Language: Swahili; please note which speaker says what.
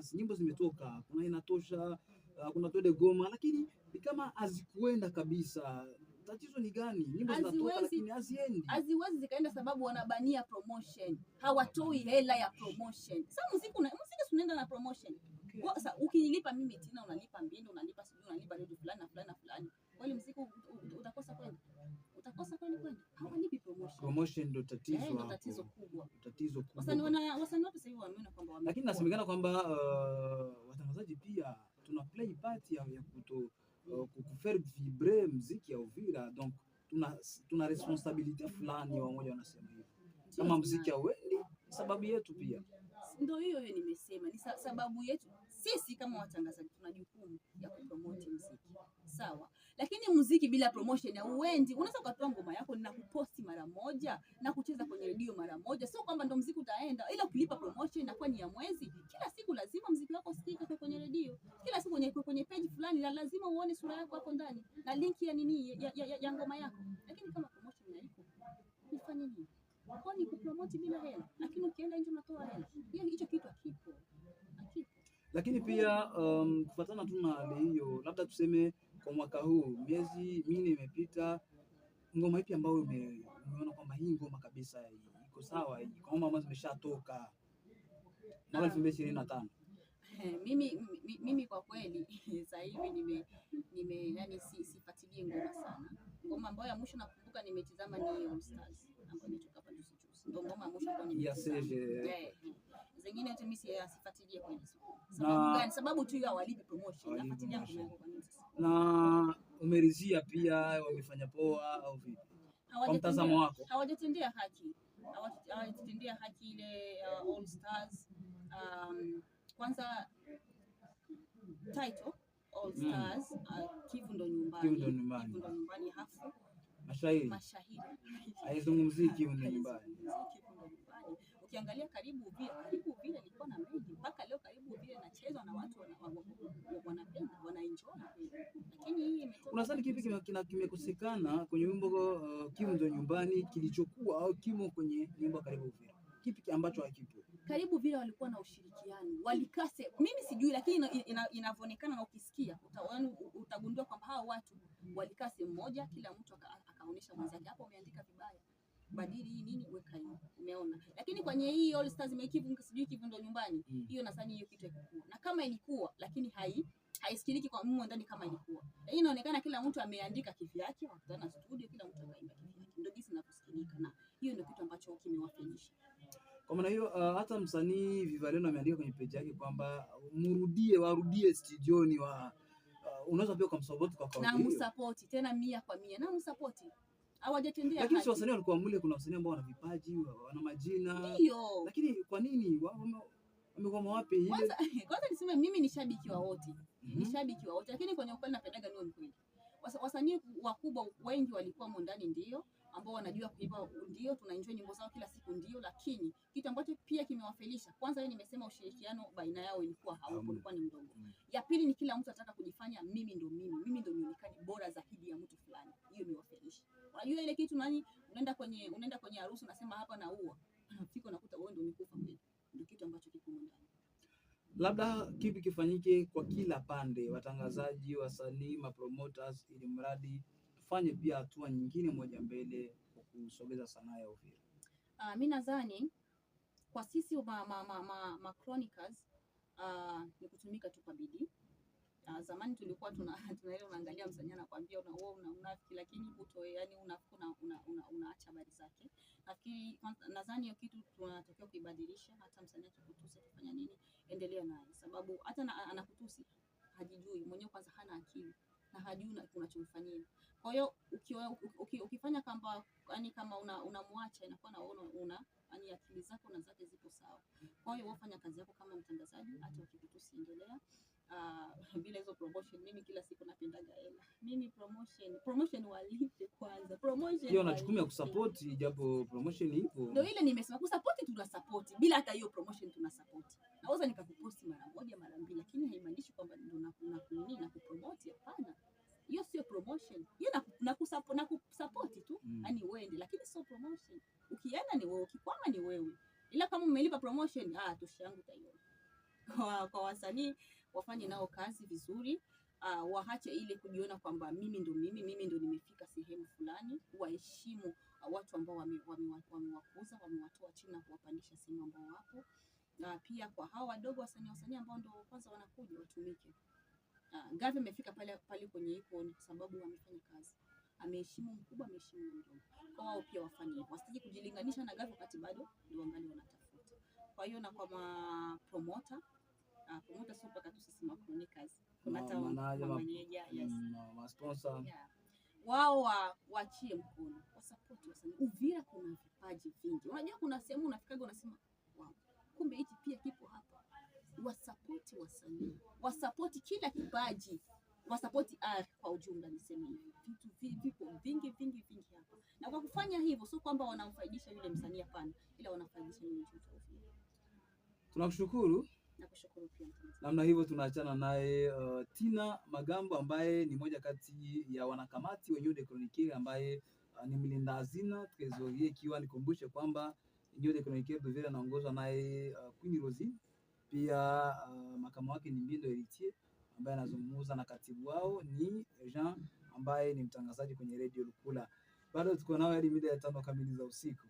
Speaker 1: Vacances nyimbo zimetoka, kuna inatosha, kuna Twende Goma, lakini ni kama hazikuenda kabisa. Tatizo ni gani? Nyimbo zinatoka lakini haziendi.
Speaker 2: Haziwezi zikaenda sababu wanabania promotion. Hawatoi hela ya promotion. Sasa muziki unaenda na promotion. Okay. Sasa ukinilipa mimi Tina, unalipa Mbindo, unalipa sijui, unalipa redio fulani na fulani na fulani. Kwani muziki utakosa kwenda? Utakosa kwenda? Hawalipi promotion.
Speaker 1: Promotion ndio tatizo hapo.
Speaker 2: Ndio tatizo kubwa.
Speaker 1: Tatizo kubwa.
Speaker 2: Wasanii wote sasa hivi wameona kwamba
Speaker 1: lakini nasemekana kwamba watangazaji pia tuna play part ya kufaire vibrer muziki ya Uvira, donc tuna responsabilité fulani, wamoja wanasema hivyo. Kama muziki hauendi, sababu yetu pia.
Speaker 2: Ndio hiyo nimesema, ni sababu yetu. Sisi kama watangazaji tuna jukumu ya kupromote muziki. Sawa. Lakini muziki bila promotion hauendi. Unaweza kutoa ngoma yako na kuposti mara moja na kucheza kwenye redio mara moja. Sio kwamba ndio muziki utaenda, ila kulipa promotion inakuwa ni ya mwezi. Kila siku lazima muziki wako usikike kwenye redio. Kila siku kwenye page fulani lazima uone sura yako hapo ndani na link ya nini ya ngoma yako. Lakini kama promotion haiko, nifanye nini? Kwa ni kupromote bila hela, lakini ukienda nje unatoa hela. Hicho kitu hakipo.
Speaker 1: Lakini pia kufuatana tu na hali hiyo, labda tuseme kwa mwaka huu miezi 4 imepita, ngoma ipi ambayo umeona kwamba hii ngoma kabisa iko sawa, hii ngoma ambazo zimeshatoka mwaka 2025?
Speaker 2: Mimi kwa kweli sasa hivi yani sifuatilie ngoma sana. Ngoma ambayo ya mwisho nakumbuka nimetizama ni All Stars ambayo imetoka hapa juzi. Ndio ngoma ya mwisho ambayo nimetizama. Zingine yote mimi sifuatilie kwa hizo. Sababu gani? Sababu tu ya walipi promotion. Nafuatilia ngoma kwa nini sasa?
Speaker 1: Na umerizia pia wamefanya poa au vipi? Kwa mtazamo wako?
Speaker 2: Hawajatendea haki. Hawajatendea haki ile All Stars. Kwanza title All Stars, Kivu ndo nyumbani hafu
Speaker 1: mashahidi haizungumzii Kivu ndo nyumbani.
Speaker 2: Ukiangalia karibu vile ilikuwa na mengi mpaka leo, karibu vile inachezwa na watu wanapenda, wanaenjoy. Lakini hii imetoka.
Speaker 1: Unadhani kipi kimekosekana kwenye wimbo Kivu ndo nyumbani kilichokuwa au kimo kwenye wimbo karibu vile? Kipi ambacho hakipo?
Speaker 2: Karibu vile walikuwa na ushirikiano, walikase. Mimi sijui, lakini inavyoonekana na ukisikia utagundua kwamba hao watu walikaa sehemu moja, kila mtu akaonyesha mwenzake, hapo umeandika vibaya, badili hii nini, weka hii, umeona. Lakini kwenye hii All Stars sijui Kivu ndo nyumbani, hiyo nadhani hiyo kitu ilikuwa, na kama ilikuwa lakini haisikiliki kwa mumo ndani kama ilikuwa. Hii inaonekana kila mtu ameandika kivyake, wakutana studio, kila mtu akaimba kivyake, ndio jinsi inavyosikilika, na hiyo ndio kitu ambacho kimewafilisha.
Speaker 1: Kwa maana hiyo hata msanii Vivaleno ameandika kwenye page yake kwamba warudie studioni, unaweza pia kumsupport kwa kauli
Speaker 2: hiyo. Na msupport tena 100%, na msupport. Hawajatendea haki.
Speaker 1: Lakini wasanii walikuwa mule, kuna wasanii ambao wana vipaji, wana majina.
Speaker 2: Ndio.
Speaker 1: Lakini kwa nini wamekuwa wapi ile?
Speaker 2: Kwanza niseme mimi ni shabiki wa wote. Ni shabiki wa wote, lakini kwenye ukweli napendaga niwe mkweli. Wasanii wakubwa wengi walikuwa ndani, ndio ambao wanajua kuimba, ndio tunaenjoy nyimbo zao kila siku, ndio. Lakini kitu ambacho pia kimewafelisha, kwanza wewe nimesema ushirikiano baina yao ilikuwa haupo, ulikuwa ni mdogo. Ya pili ni kila mtu anataka kujifanya mimi ndo nionekane bora zaidi ya mtu fulani. Hiyo imewafelisha. Unajua ile kitu nani, unaenda kwenye harusi unasema hapa na ua, fiko nakuta wewe ndo umekufa mbele. Ndio kitu ambacho kiko ndani.
Speaker 1: Labda kipi kifanyike kwa kila pande, watangazaji, wasanii, promoters, ili mradi tufanye pia hatua nyingine moja mbele kwa kusogeza sanaa ya Uvira?
Speaker 2: Mimi nadhani kwa sisi chronicles ni kutumika tu kwa bidii. Zamani tulikuwa tunaangalia msanii anakuambia una unafiki, lakini yani unaacha habari zake. Lakini nadhani hiyo kitu tunatakiwa kuibadilisha. Hata msanii akikutusi kufanya nini, endelea naye, sababu hata anakutusi hajijui mwenyewe, kwanza hana akili na hajui unachomfanyia. Kwa hiyo ukifanya kama unamwacha, inakuwa naona yani akili zako na zake zipo sawa. Kwa hiyo wafanya kazi yako kama mtangazaji, hata ukikutusi endelea. Bila hizo promotion, mimi kila siku napendaga hela. Mimi promotion walipe kwanza. Promotion
Speaker 1: hiyo nachukumia kusupport, japo promotion ipo.
Speaker 2: Ndio ile nimesema kusupport, tuna support. Bila hata hiyo promotion tuna support. Naweza nikakuposti mara moja mara mbili, lakini haimaanishi kwamba ndio na kupromote. Hapana. Hiyo sio promotion. Hiyo na kusupport tu, yani uende, lakini sio promotion. Ukienda ni wewe, ukikwama ni wewe. Ila kama umelipa promotion, tosha yangu taiona. kwa wasanii wafanye nao kazi vizuri. Waache ile kujiona kwamba mimi ndo nimefika sehemu fulani. Waheshimu watu ambao wamewakuza, wamewatoa chini na kuwapandisha sehemu ambao wapo. Pia kwa hawa wadogo wasanii ambao ndo kwanza wanakuja, watumike. Gavi amefika pale kwenye ipo ni kwa sababu wamefanya kazi. Ameheshimu mkubwa, ameheshimu mdogo. Kwa wao pia wafanye hivyo. Wasije kujilinganisha na Gavi wakati bado ndio wangali wanatafuta. Kwa hiyo na kwa promoter sio mpaka tu sisi Macronicas. Kuna hata mameneja, yes.
Speaker 1: Ma sponsor.
Speaker 2: Yeah. Wao waachie mkono, wasupport wasanii. Uvira kuna vipaji vingi. Unajua kuna sehemu unafikaga unasema, wow, kumbe hiki pia kipo hapa. Wasupport wasanii. Wasupport kila kipaji. Wasupport kwa ujumla niseme hivi. Vitu vipo vingi hapa. Na kwa kufanya hivyo sio kwamba wanamfaidisha yule msanii hapana, ila wanafaidisha yule mtu.
Speaker 1: Tunakushukuru.
Speaker 2: Nakushukuru pia.
Speaker 1: Namna hivyo tunaachana naye Tina Magambo ambaye ni moja kati ya wanakamati wa Union des Chroniqueurs ambaye ni mlinda hazina trésorier, ikiwa nikumbushe kwamba Union des Chroniqueurs d'Uvira anaongozwa naye Queen Rosine, pia makamu wake ni Mbindo Héritier ambaye anazungumza na katibu wao ni Jean ambaye ni mtangazaji kwenye Radio Lukula. Bado tuko nao hadi mida ya 5 kamili za usiku.